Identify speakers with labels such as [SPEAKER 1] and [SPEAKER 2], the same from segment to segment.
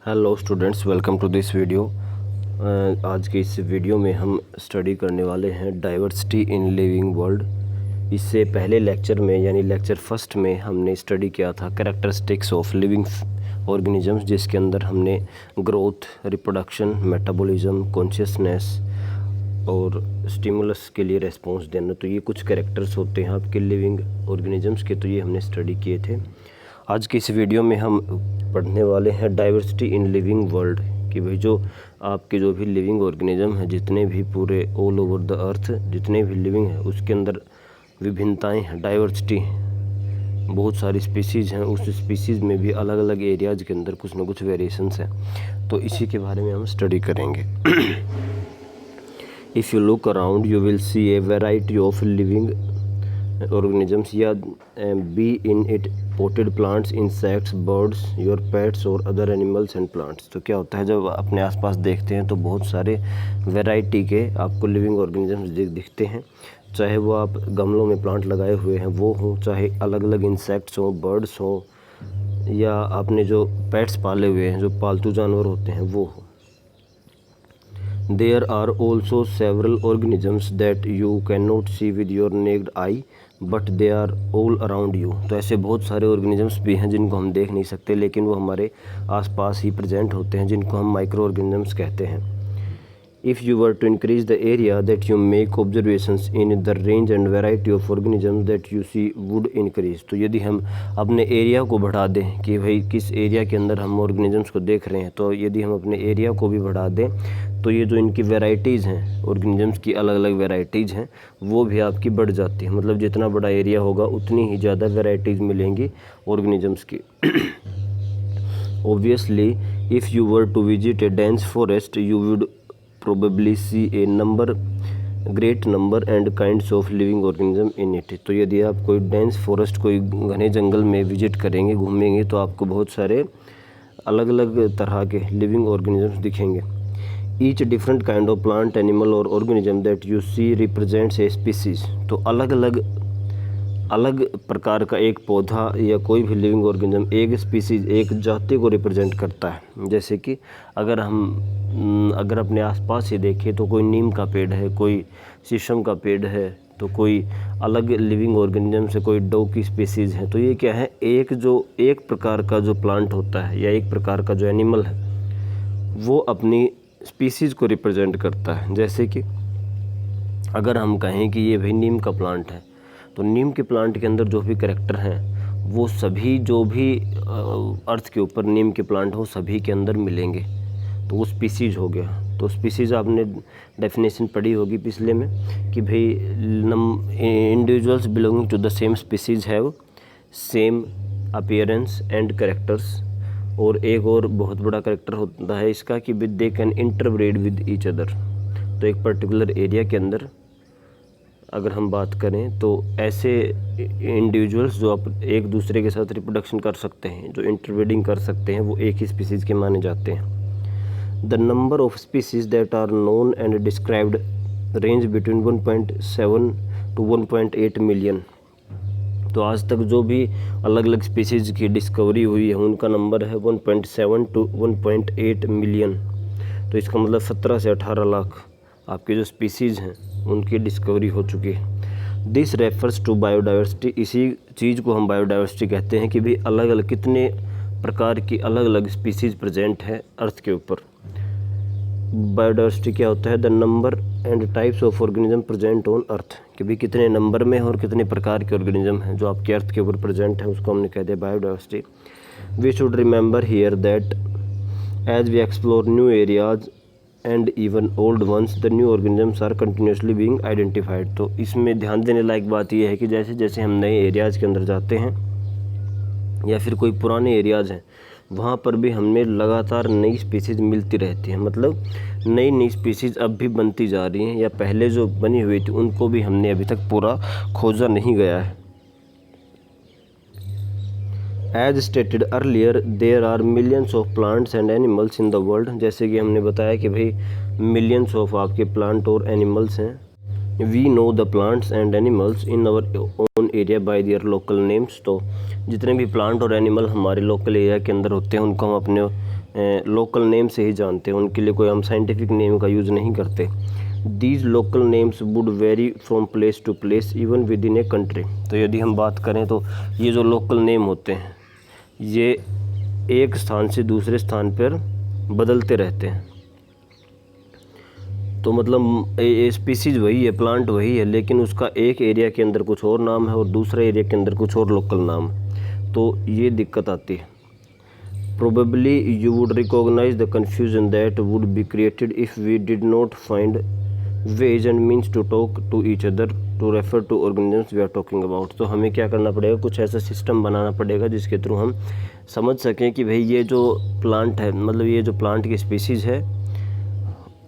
[SPEAKER 1] Hello students, welcome to this video. आज के इस वीडियो में हम स्टडी करने वाले हैं डाइवर्सिटी इन लिविंग वर्ल्ड। इससे पहले लेक्चर में यानी लेक्चर फर्स्ट में हमने स्टडी किया था कैरेक्टरिस्टिक्स ऑफ लिविंग ऑर्गेनिजम्स, जिसके अंदर हमने ग्रोथ, रिप्रोडक्शन, मेटाबॉलिज्म, कॉन्शियसनेस और स्टिमुलस के लिए रेस्पॉन्स देना। तो ये कुछ कैरेक्टर्स होते हैं आपके लिविंग ऑर्गेनिजम्स के, तो ये हमने स्टडी किए थे। आज की इस वीडियो में हम पढ़ने वाले हैं डाइवर्सिटी इन लिविंग वर्ल्ड कि भाई जो आपके जो भी लिविंग ऑर्गेनिज्म हैं, जितने भी पूरे ऑल ओवर द अर्थ जितने भी लिविंग हैं, उसके अंदर विभिन्नताएं हैं, डाइवर्सिटी, बहुत सारी स्पीसीज़ हैं। उस स्पीसीज़ में भी अलग अलग एरियाज़ के अंदर कुछ ना कुछ वेरिएशंस हैं, तो इसी के बारे में हम स्टडी करेंगे। If you look around you will see A variety of living organisms या be in it potted plants, insects, birds, your pets और other animals and plants। तो क्या होता है, जब अपने आसपास देखते हैं तो बहुत सारे वैरायटी के आपको लिविंग ऑर्गेनिजम्स दिखते हैं, चाहे वो आप गमलों में प्लांट लगाए हुए हैं वो हों, चाहे अलग अलग इंसेक्ट्स हों, बर्ड्स हों, या आपने जो पेट्स पाले हुए हैं, जो पालतू जानवर होते हैं वो हों। There are also several organisms that you cannot see with your naked eye, but they are all around you। तो ऐसे बहुत सारे ऑर्गेनिजम्स भी हैं जिनको हम देख नहीं सकते, लेकिन वो हमारे आसपास ही प्रेजेंट होते हैं, जिनको हम माइक्रो ऑर्गेनिजम्स कहते हैं। If you were to increase the area that you make observations in, the range and variety of organisms that you see would increase। तो यदि हम अपने एरिया को बढ़ा दें कि भाई किस एरिया के अंदर हम ऑर्गेनिजम्स को देख रहे हैं, तो यदि हम अपने एरिया को भी बढ़ा दें तो ये जो इनकी वैरायटीज़ हैं, ऑर्गेनिजम्स की अलग अलग वैरायटीज़ हैं, वो भी आपकी बढ़ जाती है। मतलब जितना बड़ा एरिया होगा उतनी ही ज़्यादा वैरायटीज़ मिलेंगी ऑर्गेनिजम्स की। Obviously, if you were to visit a dense forest, you would probably see a great number and kinds of living organism in it। तो यदि आप कोई डेंस फॉरेस्ट, कोई घने जंगल में विजिट करेंगे, घूमेंगे, तो आपको बहुत सारे अलग अलग तरह के लिविंग ऑर्गेनिजम्स दिखेंगे। Each different kind of plant, animal और organism that you see represents a species. तो अलग प्रकार का एक पौधा या कोई भी लिविंग ऑर्गेनिज्म एक स्पीसीज, एक जाति को रिप्रेजेंट करता है। जैसे कि अगर अपने आसपास ही देखें तो कोई नीम का पेड़ है, कोई शीशम का पेड़ है, तो कोई अलग लिविंग ऑर्गेनिज्म से कोई डो की स्पीसीज़ है। तो ये क्या है, एक प्रकार का जो प्लांट होता है या एक प्रकार का जो एनिमल है वो अपनी स्पीसीज़ को रिप्रेजेंट करता है। जैसे कि अगर हम कहें कि ये भाई नीम का प्लांट है, तो नीम के प्लांट के अंदर जो भी कैरेक्टर हैं वो सभी जो भी अर्थ के ऊपर नीम के प्लांट हो सभी के अंदर मिलेंगे, तो वो स्पीसीज़ हो गया। तो स्पीसीज़ आपने डेफिनेशन पढ़ी होगी पिछले में कि भाई individuals belonging to the same species have same appearance and characters. और एक और बहुत बड़ा कैरेक्टर होता है इसका कि they can interbreed with each other. तो एक पर्टिकुलर एरिया के अंदर अगर हम बात करें तो ऐसे इंडिविजुअल्स जो एक दूसरे के साथ रिप्रोडक्शन कर सकते हैं, जो इंटरब्रीडिंग कर सकते हैं, वो एक ही स्पीसीज़ के माने जाते हैं। The number of species that are known and described range between 1.7 to 1.8 million. तो आज तक जो भी अलग अलग स्पीसीज़ की डिस्कवरी हुई है उनका नंबर है 1.7 to 1.8 मिलियन। तो इसका मतलब 17 से 18 लाख आपके जो स्पीसीज़ हैं उनकी डिस्कवरी हो चुकी है। This refers to biodiversity. इसी चीज़ को हम बायोडाइवर्सिटी कहते हैं कि भाई अलग अलग कितने प्रकार की अलग अलग स्पीसीज़ प्रेजेंट है अर्थ के ऊपर। बायोडाइवर्सिटी क्या होता है, the number and types of organism present on earth, कि भाई कितने नंबर में और कितने प्रकार के ऑर्गेनिज्म हैं जो आपके अर्थ के ऊपर प्रेजेंट हैं, उसको हमने कह दिया biodiversity. We should remember here that as we explore new areas and even old ones the new organisms are continuously being identified. तो इसमें ध्यान देने लायक बात यह है कि जैसे जैसे हम नए एरियाज़ के अंदर जाते हैं या फिर कोई पुराने एरियाज़ हैं, वहाँ पर भी हमें लगातार नई स्पीसीज़ मिलती रहती हैं। मतलब नई स्पीसीज़ अब भी बनती जा रही हैं, या पहले जो बनी हुई थी उनको भी हमने अभी तक पूरा खोजा नहीं गया है। As stated earlier there are millions of plants and animals in the world. जैसे कि हमने बताया कि भाई मिलियंस ऑफ आपके प्लांट और एनिमल्स हैं। We know the plants and animals in our own area by their local names. तो जितने भी प्लांट और एनिमल हमारे लोकल एरिया के अंदर होते हैं उनको हम अपने लोकल नेम से ही जानते हैं, उनके लिए कोई हम साइंटिफिक नेम का यूज़ नहीं करते। These local names would vary from place to place even within a country. तो यदि हम बात करें तो ये जो लोकल नेम होते हैं ये एक स्थान से दूसरे स्थान पर बदलते रहते हैं। तो मतलब स्पीसीज़ वही है, प्लांट वही है, लेकिन उसका एक एरिया के अंदर कुछ और नाम है और दूसरे एरिया के अंदर कुछ और लोकल नाम, तो ये दिक्कत आती है। Probably you would recognize the confusion that would be created if we did not find ways and means to talk to each other to refer to organisms we are talking about। तो हमें क्या करना पड़ेगा, कुछ ऐसा system बनाना पड़ेगा जिसके through हम समझ सकें कि भाई ये जो प्लांट है, मतलब ये जो प्लांट की स्पीसीज़ है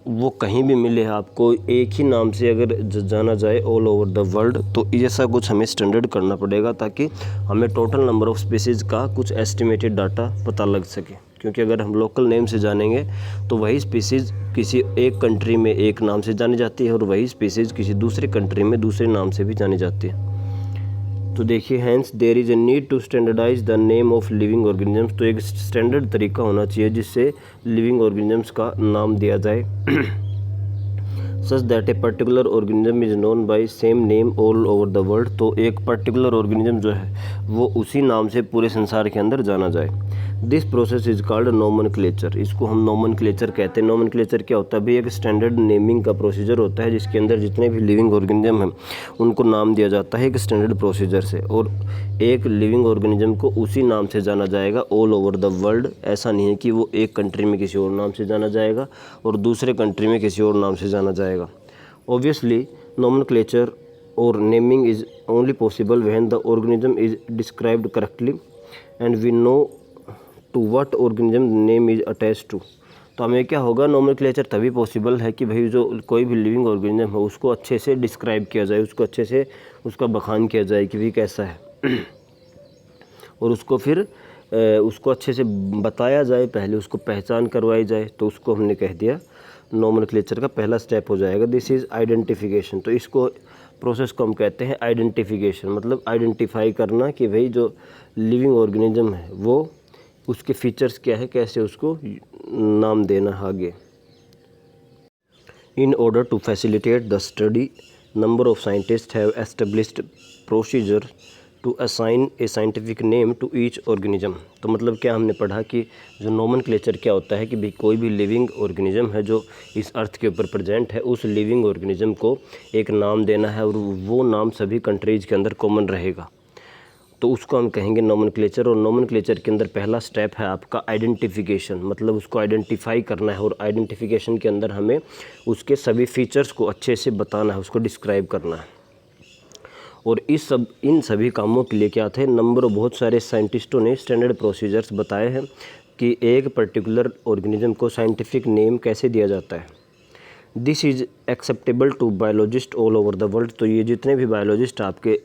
[SPEAKER 1] वो कहीं भी मिले आपको एक ही नाम से अगर जाना जाए ऑल ओवर द वर्ल्ड, तो ऐसा कुछ हमें स्टैंडर्ड करना पड़ेगा ताकि हमें टोटल नंबर ऑफ़ स्पीसीज़ का कुछ एस्टिमेटेड डाटा पता लग सके। क्योंकि अगर हम लोकल नेम से जानेंगे तो वही स्पीसीज़ किसी एक कंट्री में एक नाम से जानी जाती है और वही स्पीसीज़ किसी दूसरे कंट्री में दूसरे नाम से भी जानी जाती है। तो देखिए, hence there is a need to standardise the name of living organisms. तो एक स्टैंडर्ड तरीका होना चाहिए जिससे लिविंग ऑर्गेनिजम्स का नाम दिया जाए, such that a particular organism is known by same name all over the world. तो एक पर्टिकुलर ऑर्गेनिज्म जो है वो उसी नाम से पूरे संसार के अंदर जाना जाए। This process is called nomenclature. इसको हम नोमेनक्लेचर कहते हैं। नोमेनक्लेचर क्या होता है भी, एक स्टैंडर्ड नेमिंग का प्रोसीजर होता है जिसके अंदर जितने भी लिविंग ऑर्गेनिज्म हैं उनको नाम दिया जाता है एक स्टैंडर्ड प्रोसीजर से, और एक लिविंग ऑर्गेनिज्म को उसी नाम से जाना जाएगा ऑल ओवर द वर्ल्ड। ऐसा नहीं है कि वो एक कंट्री में किसी और नाम से जाना जाएगा और दूसरे कंट्री में किसी और नाम से जाना जाएगा। ऑब्वियसली नोमेनक्लेचर और naming is only possible when the organism is described correctly and we know to what organism name is attached to. तो हमें क्या होगा, नोमेनक्लेचर तभी पॉसिबल है कि भाई जो कोई भी लिविंग ऑर्गेनिज्म है उसको अच्छे से डिस्क्राइब किया जाए, उसको अच्छे से उसका बखान किया जाए कि भाई कैसा है और उसको फिर उसको अच्छे से बताया जाए, पहले उसको पहचान करवाई जाए। तो उसको हमने कह दिया नोमेनक्लेचर का पहला स्टेप हो जाएगा, दिस इज़ आइडेंटिफिकेशन। तो इसको प्रोसेस को हम कहते हैं आइडेंटिफिकेशन, मतलब आइडेंटिफाई करना कि भाई जो लिविंग ऑर्गेनिज्म है वो उसके फीचर्स क्या है, कैसे उसको नाम देना आगे। In order to facilitate the study number of scientist have established procedure to assign a scientific name to each organism. तो मतलब क्या हमने पढ़ा कि जो नोमेनक्लेचर क्या होता है कि भाई कोई भी लिविंग ऑर्गेनिज्म है जो इस अर्थ के ऊपर प्रेजेंट है, उस लिविंग ऑर्गेनिज्म को एक नाम देना है और वो नाम सभी कंट्रीज़ के अंदर कॉमन रहेगा, तो उसको हम कहेंगे नोमेनक्लेचर। और नोमेनक्लेचर के अंदर पहला स्टेप है आपका आइडेंटिफिकेशन, मतलब उसको आइडेंटिफाई करना है और आइडेंटिफिकेशन के अंदर हमें उसके सभी फीचर्स को अच्छे से बताना है, उसको डिस्क्राइब करना है। और इन सभी कामों के लिए क्या थे, बहुत सारे साइंटिस्टों ने स्टैंडर्ड प्रोसीजर्स बताए हैं कि एक पर्टिकुलर ऑर्गेनिज्म को साइंटिफिक नेम कैसे दिया जाता है। This is acceptable to biologist all over the world. तो ये जितने भी बायोलॉजिस्ट आपके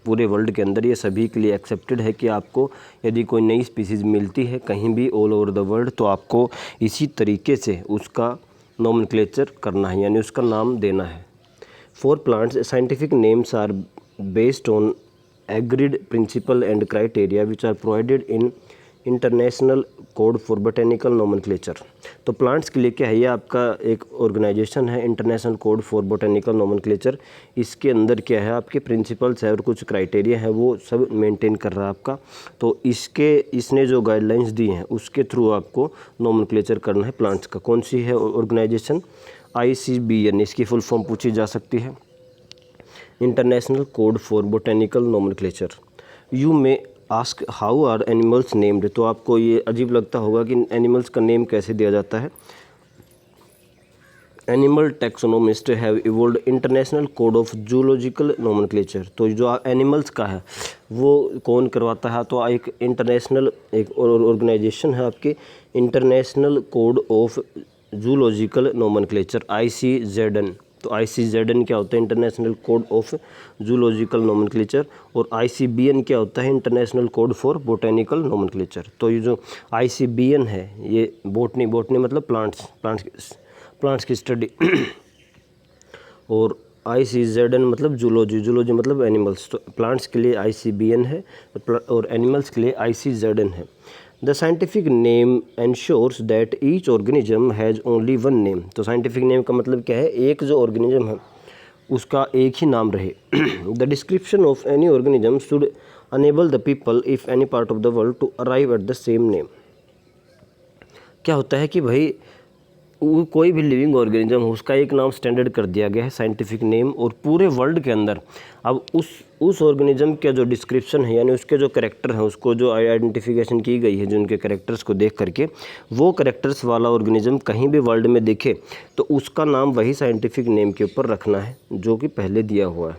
[SPEAKER 1] पूरे वर्ल्ड के अंदर, ये सभी के लिए एक्सेप्टेड है कि आपको यदि कोई नई स्पीसीज़ मिलती है कहीं भी ऑल ओवर द वर्ल्ड तो आपको इसी तरीके से उसका नोमेनक्लेचर करना है, यानी उसका नाम देना है। For plants scientific names are based on agreed principle and criteria which are provided in International Code for Botanical Nomenclature. तो प्लांट्स के लिए क्या है, ये आपका एक ऑर्गेनाइजेशन है International Code for Botanical Nomenclature. इसके अंदर क्या है, आपके प्रिंसिपल्स है और कुछ क्राइटेरिया है, वो सब मेंटेन कर रहा है आपका। तो इसने जो गाइडलाइंस दी हैं उसके थ्रू आपको नोमेनक्लेचर करना है प्लांट्स का। कौन सी है ऑर्गेनाइजेशन, ICBN, इसकी फुल फॉर्म पूछी जा सकती है, International Code for Botanical Nomenclature. You may ask how are animals named. तो आपको ये अजीब लगता होगा कि एनिमल्स का नेम कैसे दिया जाता है। Animal taxonomist have evolved International Code of Zoological Nomenclature. तो जो एनिमल्स का है वो कौन करवाता है, तो एक इंटरनेशनल एक ऑर्गेनाइजेशन है आपकी international Code of Zoological nomenclature, ICZN। तो ICZN क्या होता है, International Code of Zoological nomenclature, और ICBN क्या होता है, International Code for Botanical Nomenclature. तो ये जो ICBN है ये बोटनी मतलब प्लांट्स की स्टडी और ICZN मतलब जूलॉजी मतलब एनिमल्स। तो प्लांट्स के लिए ICBN है और एनिमल्स के लिए ICZN है। The scientific name ensures that each organism has only one name. तो साइंटिफिक नेम का मतलब क्या है, एक जो ऑर्गेनिज्म है उसका एक ही नाम रहे। The description of any organism should enable the people if any part of the world to arrive at the same name. क्या होता है कि भाई कोई भी लिविंग ऑर्गेनिज्म हो उसका एक नाम स्टैंडर्ड कर दिया गया है, साइंटिफिक नेम, और पूरे वर्ल्ड के अंदर अब उस ऑर्गेनिज्म के जो डिस्क्रिप्शन है यानी उसके जो कैरेक्टर हैं, उसको जो आइडेंटिफिकेशन की गई है जो उनके कैरेक्टर्स को देख करके, वो कैरेक्टर्स वाला ऑर्गेनिज्म कहीं भी वर्ल्ड में दिखे तो उसका नाम वही साइंटिफिक नेम के ऊपर रखना है जो कि पहले दिया हुआ है।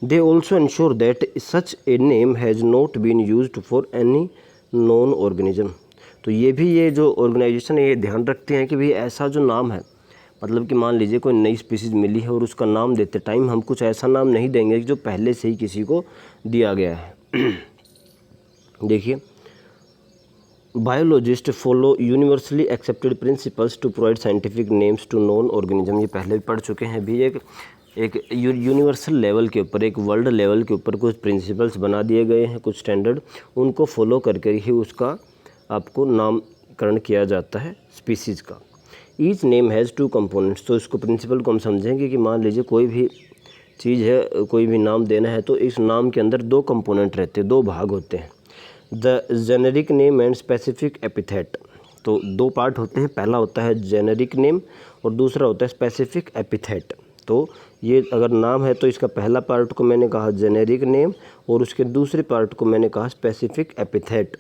[SPEAKER 1] They also ensure that such a name has not been used for any known organism. तो ये जो ऑर्गेनाइजेशन है ये ध्यान रखते हैं कि भाई ऐसा जो नाम है, मतलब कि मान लीजिए कोई नई स्पीसीज़ मिली है और उसका नाम देते टाइम हम कुछ ऐसा नाम नहीं देंगे जो पहले से ही किसी को दिया गया है। देखिए, biologist follow universally accepted principles to provide scientific names to known organism. ये पहले भी पढ़ चुके हैं भी। एक यूनिवर्सल लेवल के ऊपर, एक वर्ल्ड लेवल के ऊपर कुछ प्रिंसिपल्स बना दिए गए हैं, कुछ स्टैंडर्ड, उनको फॉलो करके ही उसका आपको नामकरण किया जाता है स्पीसीज़ का। Each name has two components. तो इसको प्रिंसिपल को हम समझेंगे कि मान लीजिए कोई भी चीज़ है, कोई भी नाम देना है तो इस नाम के अंदर दो कंपोनेंट रहते हैं, दो भाग होते हैं, the generic name and specific epithet. तो दो पार्ट होते हैं, पहला होता है जेनेरिक नेम और दूसरा होता है स्पेसिफिक एपिथेट। तो ये अगर नाम है तो इसका पहला पार्ट को मैंने कहा जेनेरिक नेम और उसके दूसरे पार्ट को मैंने कहा specific epithet.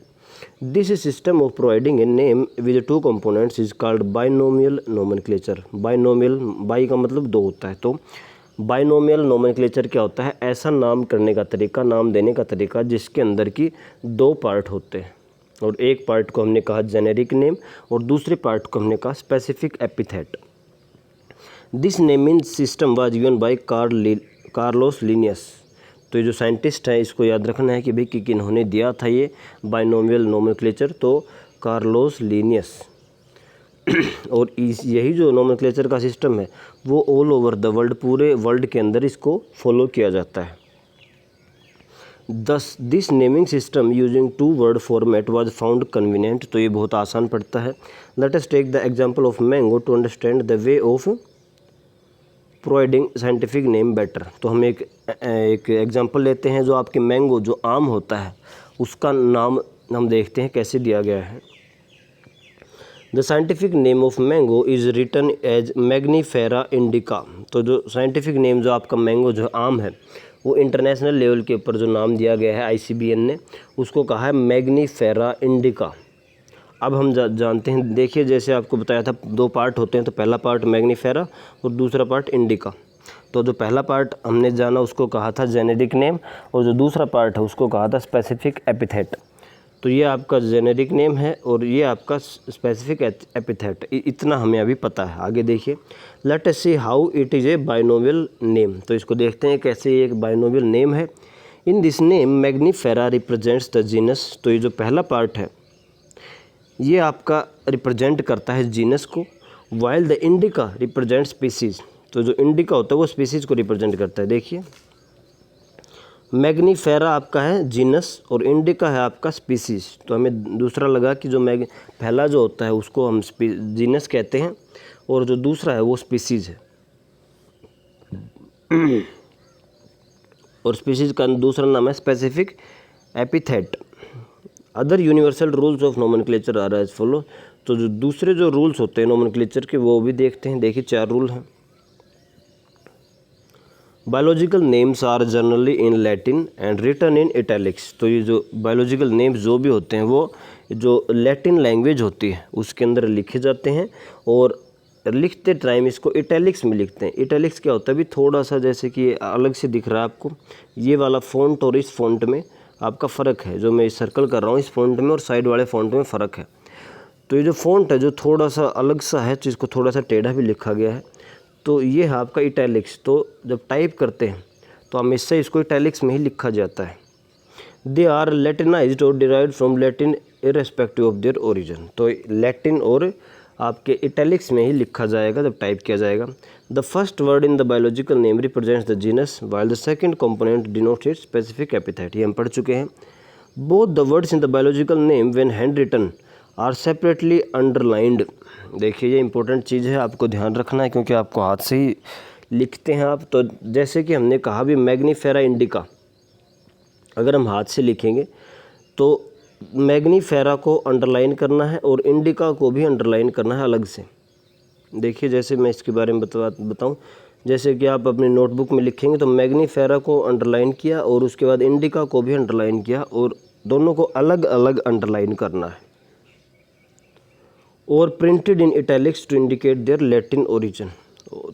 [SPEAKER 1] This system of providing a name with two components is called binomial nomenclature. Binomial, by का मतलब दो होता है, तो बाइनोमियल नोमेनक्लेचर क्या होता है, ऐसा नाम करने का तरीका, नाम देने का तरीका जिसके अंदर की दो पार्ट होते हैं, और एक पार्ट को हमने कहा जेनेरिक नेम और दूसरे पार्ट को हमने कहा specific epithet. This naming system was given by Carlos Linnaeus. तो ये जो साइंटिस्ट है इसको याद रखना है कि भाई कि इन्होंने दिया था ये बाइनोमियल नोमेनक्लेचर, तो कार्लोस लिनियस। और यही जो नोमेनक्लेचर का सिस्टम है वो ऑल ओवर द वर्ल्ड, पूरे वर्ल्ड के अंदर इसको फॉलो किया जाता है। Thus this naming system using two word format was found convenient. तो ये बहुत आसान पड़ता है। Let us take the example of mango to understand the way of providing scientific name better. तो हम एक एग्जांपल लेते हैं, जो आपके मैंगो जो आम होता है उसका नाम हम देखते हैं कैसे दिया गया है। The scientific name of mango is written as Mangifera indica. तो जो साइंटिफिक नेम जो आपका मैंगो जो आम है वो इंटरनेशनल लेवल के ऊपर जो नाम दिया गया है ICBN ने, उसको कहा है मैग्नीफेरा इंडिका। अब हम जानते हैं, देखिए जैसे आपको बताया था दो पार्ट होते हैं, तो पहला पार्ट मैग्नीफेरा और दूसरा पार्ट इंडिका। तो जो पहला पार्ट हमने जाना उसको कहा था जेनेरिक नेम और जो दूसरा पार्ट है उसको कहा था स्पेसिफिक एपिथेट। तो ये आपका जेनेरिक नेम है और ये आपका स्पेसिफिक एपिथेट, इतना हमें अभी पता है। आगे देखिए, let us see how it is a binomial name. तो इसको देखते हैं कैसे ये एक बाइनोमियल नेम है। In this name Mangifera represents the genus. तो ये जो पहला पार्ट है ये आपका रिप्रेजेंट करता है जीनस को, while the indica represent species. तो जो इंडिका होता है वो स्पीसीज़ को रिप्रेजेंट करता है। देखिए, मैग्नीफेरा आपका है जीनस और इंडिका है आपका स्पीसीज़। तो हमें दूसरा लगा कि जो पहला जो होता है उसको हम जीनस कहते हैं और जो दूसरा है वो स्पीसीज़ है। और स्पीसीज़ का दूसरा नाम है specific epithet. Other universal rules of nomenclature are as follow. तो जो दूसरे जो रूल्स होते हैं नोमेनक्लेचर के वो भी देखते हैं। देखिए 4 रूल हैं। Biological names are generally in Latin and written in italics. तो ये जो बायोलॉजिकल नेम्स जो भी होते हैं वो जो लैटिन लैंग्वेज होती है उसके अंदर लिखे जाते हैं और लिखते टाइम इसको इटैलिक्स में लिखते हैं। इटैलिक्स क्या होता है भी, थोड़ा सा जैसे कि अलग से दिख रहा है आपको, ये वाला फ़ॉन्ट और इस फ़ॉन्ट में आपका फ़र्क है। जो मैं सर्कल कर रहा हूँ इस फ़ॉन्ट में और साइड वाले फ़ॉन्ट में फ़र्क है। तो ये जो फ़ॉन्ट है जो थोड़ा सा अलग सा है, जिसको थोड़ा सा टेढ़ा भी लिखा गया है, तो ये है आपका इटैलिक्स। तो जब टाइप करते हैं तो हमेशा इसको इटैलिक्स में ही लिखा जाता है। दे आर लैटिनाइज्ड और derived from Latin irrespective of their origin. तो लैटिन और आपके इटैलिक्स में ही लिखा जाएगा जब टाइप किया जाएगा। The first word in the biological name represents the genus while the second component denotes its specific epithet. ये हम पढ़ चुके हैं। Both the words in the biological name when handwritten are separately underlined. देखिए ये important चीज़ है, आपको ध्यान रखना है क्योंकि आपको हाथ से ही लिखते हैं आप। तो जैसे कि हमने कहा भी मैग्नीफेरा इंडिका, अगर हम हाथ से लिखेंगे तो मैग्नीफेरा को अंडरलाइन करना है और इंडिका को भी अंडरलाइन करना है अलग से। देखिए जैसे मैं इसके बारे में बताऊं, जैसे कि आप अपने नोटबुक में लिखेंगे तो मैग्नीफेरा को अंडरलाइन किया और उसके बाद इंडिका को भी अंडरलाइन किया और दोनों को अलग अलग अंडरलाइन करना है। और printed in italics to indicate their Latin origin.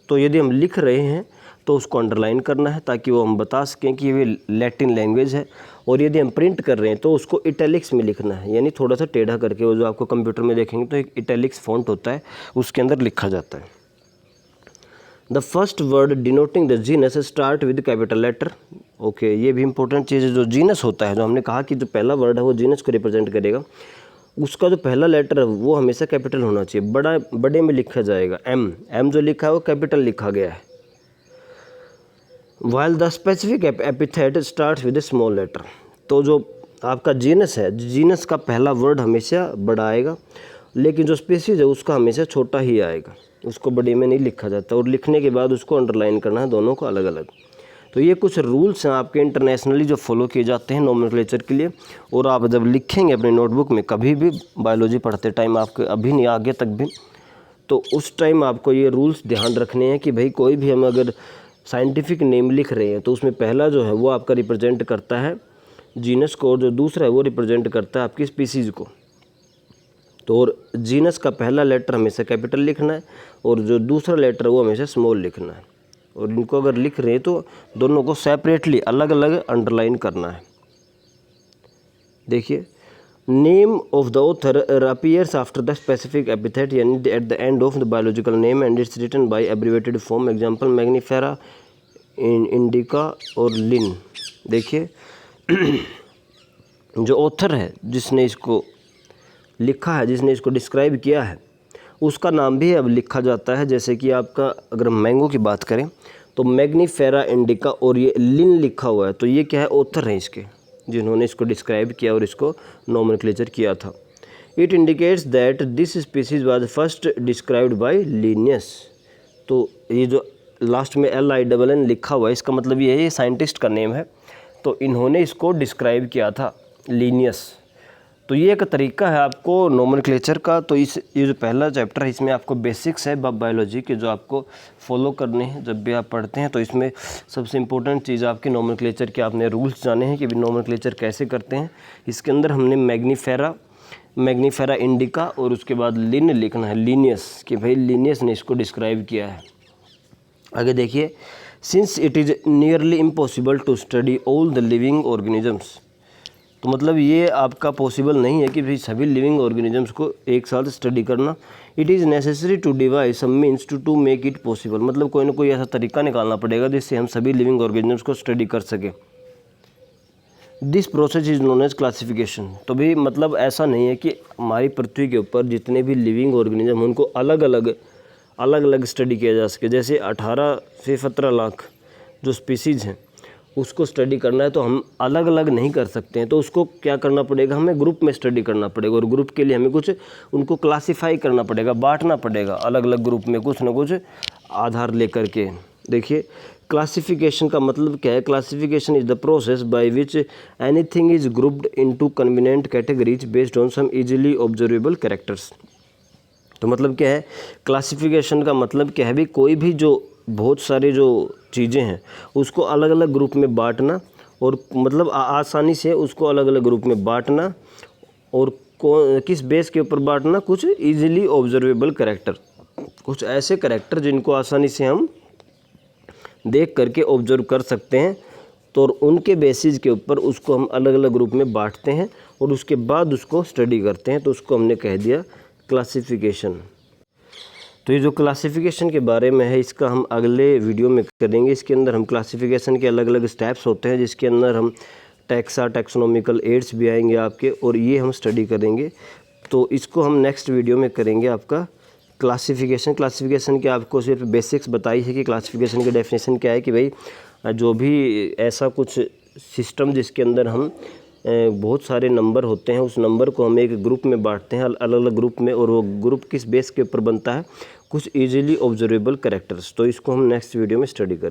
[SPEAKER 1] तो यदि हम लिख रहे हैं तो उसको अंडरलाइन करना है ताकि वो हम बता सकें कि ये लैटिन लैंग्वेज है। और यदि हम प्रिंट कर रहे हैं तो उसको इटैलिक्स में लिखना है, यानी थोड़ा सा टेढ़ा करके। वो जो आपको कंप्यूटर में देखेंगे तो एक इटैलिक्स फॉन्ट होता है, उसके अंदर लिखा जाता है। The first word denoting the genus start with capital letter. Okay, ये भी इंपॉर्टेंट चीज़ है। जो जीनस होता है, जो हमने कहा कि जो पहला वर्ड है वो जीनस को रिप्रेजेंट करेगा, उसका जो पहला लेटर है वो हमेशा कैपिटल होना चाहिए, बड़े में लिखा जाएगा। एम जो लिखा है वो कैपिटल लिखा गया है। While the specific epithet start with small letter. तो जो आपका जीनस है, जीनस का पहला वर्ड हमेशा बड़ा आएगा, लेकिन जो स्पीसीज है उसका हमेशा छोटा ही आएगा, उसको बड़े में नहीं लिखा जाता। और लिखने के बाद उसको अंडरलाइन करना है, दोनों को अलग अलग। तो ये कुछ रूल्स हैं आपके इंटरनेशनली जो फॉलो किए जाते हैं नोमेनक्लेचर के लिए। और आप जब लिखेंगे अपने नोटबुक में कभी भी बायोलॉजी पढ़ते टाइम, आपके अभी नहीं आगे तक भी, तो उस टाइम आपको ये रूल्स ध्यान रखने हैं कि भाई कोई भी हम अगर साइंटिफिक नेम लिख रहे हैं तो उसमें पहला जो है वो आपका रिप्रेजेंट करता है जीनस को, और जो दूसरा है वो रिप्रेजेंट करता है आपकी स्पीसीज़ को। तो और जीनस का पहला लेटर हमेशा कैपिटल लिखना है और जो दूसरा लेटर है वो हमेशा स्मॉल लिखना है। और इनको अगर लिख रहे हैं तो दोनों को सेपरेटली अलग अलग अंडरलाइन करना है। देखिए, name of the author appears after the specific epithet, यानी at the end of the biological name and it's written by abbreviated form. Example Mangifera, indica और लिन। देखिए जो ऑथर है, जिसने इसको लिखा है, जिसने इसको डिस्क्राइब किया है, उसका नाम भी अब लिखा जाता है। जैसे कि आपका अगर मैंगो की बात करें तो मैग्नीफेरा इंडिका और ये लिन लिखा हुआ है, तो ये क्या है, ऑथर हैं इसके, जिन्होंने इसको डिस्क्राइब किया और इसको नोमेनक्लेचर किया था। It indicates that this species was first described bye Linnaeus. तो ये जो लास्ट में LINN लिखा हुआ है, इसका मतलब ये है ये साइंटिस्ट का नेम है, तो इन्होंने इसको डिस्क्राइब किया था, लिनियस। तो ये एक तरीका है आपको नोमेनक्लेचर का। तो ये जो पहला चैप्टर है इसमें आपको बेसिक्स है बायोलॉजी के जो आपको फॉलो करने हैं जब भी आप पढ़ते हैं। तो इसमें सबसे इम्पोर्टेंट चीज़ आपकी नोमेनक्लेचर के आपने रूल्स जाने हैं कि नोमेनक्लेचर कैसे करते हैं। इसके अंदर हमने मैग्नीफेरा इंडिका और उसके बाद लिन लिखना है, लिनियस, कि भाई लिनियस ने इसको डिस्क्राइब किया है। आगे देखिए, since it is nearly impossible to study all the living organisms. तो मतलब ये आपका पॉसिबल नहीं है कि भाई सभी लिविंग ऑर्गेनिजम्स को एक साथ स्टडी करना। It is necessary to devise some means to make it possible. मतलब कोई ना कोई ऐसा तरीका निकालना पड़ेगा जिससे हम सभी लिविंग ऑर्गेनिजम्स को स्टडी कर सकें। This process is known as classification. तो भी मतलब ऐसा नहीं है कि हमारी पृथ्वी के ऊपर जितने भी लिविंग ऑर्गेनिज्म उनको अलग अलग स्टडी किया जा सके। जैसे 18 से 17 लाख जो स्पीसीज़ हैं उसको स्टडी करना है तो हम अलग अलग नहीं कर सकते हैं। तो उसको क्या करना पड़ेगा, हमें ग्रुप में स्टडी करना पड़ेगा। और ग्रुप के लिए हमें कुछ उनको क्लासीफाई करना पड़ेगा, बांटना पड़ेगा अलग अलग ग्रुप में, कुछ ना कुछ आधार लेकर के। देखिए, क्लासिफिकेशन का मतलब क्या है। Classification is the process by which anything is grouped into convenient categories based on some easily observable characters. तो मतलब क्या है, क्लासिफिकेशन का मतलब क्या है भी, कोई भी जो बहुत सारी जो चीज़ें हैं उसको अलग अलग ग्रुप में बांटना, और मतलब आसानी से उसको अलग अलग ग्रुप में बांटना। और किस बेस के ऊपर बांटना, कुछ इजीली ऑब्जर्वेबल कैरेक्टर, कुछ ऐसे कैरेक्टर जिनको आसानी से हम देख करके ऑब्जर्व कर सकते हैं। तो उनके बेसिस के ऊपर उसको हम अलग अलग ग्रुप में बांटते हैं और उसके बाद उसको स्टडी करते हैं। तो उसको हमने कह दिया क्लासिफिकेशन। तो ये जो क्लासिफिकेशन के बारे में है इसका हम अगले वीडियो में करेंगे। इसके अंदर हम क्लासिफिकेशन के अलग अलग स्टेप्स होते हैं, जिसके अंदर हम टैक्सोनॉमिकल एड्स भी आएंगे आपके, और ये हम स्टडी करेंगे। तो इसको हम नेक्स्ट वीडियो में करेंगे आपका क्लासिफिकेशन के आपको सिर्फ बेसिक्स बताई है कि क्लासिफिकेशन की डेफिनेशन क्या है, कि भाई जो भी ऐसा कुछ सिस्टम जिसके अंदर हम बहुत सारे नंबर होते हैं, उस नंबर को हम एक ग्रुप में बांटते हैं अलग अलग ग्रुप में, और वो ग्रुप किस बेस के ऊपर बनता है, कुछ इजीली ऑब्जर्वेबल कैरेक्टर्स। तो इसको हम नेक्स्ट वीडियो में स्टडी करेंगे।